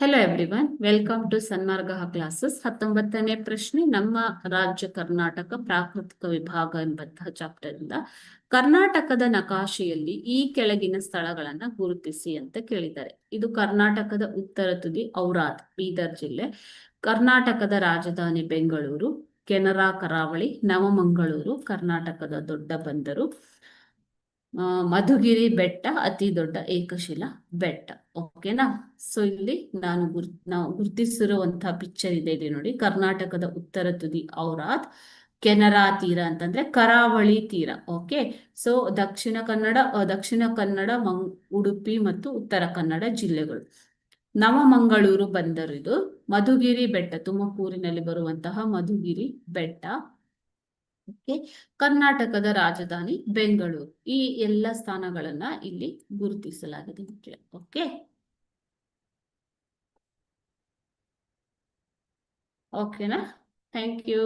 Hello everyone, welcome to Sanmarga classes. 19ನೇ ಪ್ರಶ್ನೆ, ನಮ್ಮ ರಾಜ್ಯ ಕರ್ನಾಟಕ ಪ್ರಾಕೃತಿಕ ವಿಭಾಗ ಎಂಬಂತಹ ಚಾಪ್ಟರ್ ಇಂದ ಕರ್ನಾಟಕದ ನಕಾಶೆಯಲ್ಲಿ ಈ ಕೆಳಗಿನ ಸ್ಥಳಗಳನ್ನ ಗುರುತಿಸಿ ಅಂತ ಕೇಳಿದ್ದಾರೆ. ಇದು ಕರ್ನಾಟಕದ ಉತ್ತರ ತುದಿ ಔರಾದ್, ಬೀದರ್ ಜಿಲ್ಲೆ. ಕರ್ನಾಟಕದ ರಾಜಧಾನಿ ಬೆಂಗಳೂರು. ಕೆನರಾ ಕರಾವಳಿ, ನವಮಂಗಳೂರು ಕರ್ನಾಟಕದ ದೊಡ್ಡ ಬಂದರು. ಮಧುಗಿರಿ ಬೆಟ್ಟ ಅತಿ ದೊಡ್ಡ ಏಕಶಿಲಾ ಬೆಟ್ಟ. ಓಕೆನಾ? ಸೊ ಇಲ್ಲಿ ನಾವು ಗುರುತಿಸಿರುವಂತಹ ಪಿಕ್ಚರ್ ಇದೆ ಇಲ್ಲಿ ನೋಡಿ. ಕರ್ನಾಟಕದ ಉತ್ತರ ತುದಿ ಔರಾದ್, ಕೆನರಾ ತೀರ ಅಂತಂದ್ರೆ ಕರಾವಳಿ ತೀರ. ಓಕೆ, ಸೊ ದಕ್ಷಿಣ ಕನ್ನಡ ಉಡುಪಿ ಮತ್ತು ಉತ್ತರ ಕನ್ನಡ ಜಿಲ್ಲೆಗಳು. ನವಮಂಗಳೂರು ಬಂದರು ಇದು. ಮಧುಗಿರಿ ಬೆಟ್ಟ ತುಮಕೂರಿನಲ್ಲಿ ಬರುವಂತಹ ಮಧುಗಿರಿ ಬೆಟ್ಟ. ಓಕೆ, ಕರ್ನಾಟಕದ ರಾಜಧಾನಿ ಬೆಂಗಳೂರು. ಈ ಎಲ್ಲ ಸ್ಥಾನಗಳನ್ನ ಇಲ್ಲಿ ಗುರುತಿಸಲಾಗಿದೆ ಮಕ್ಕಳೇ. ಓಕೆ ಓಕೆನಾ? Thank you.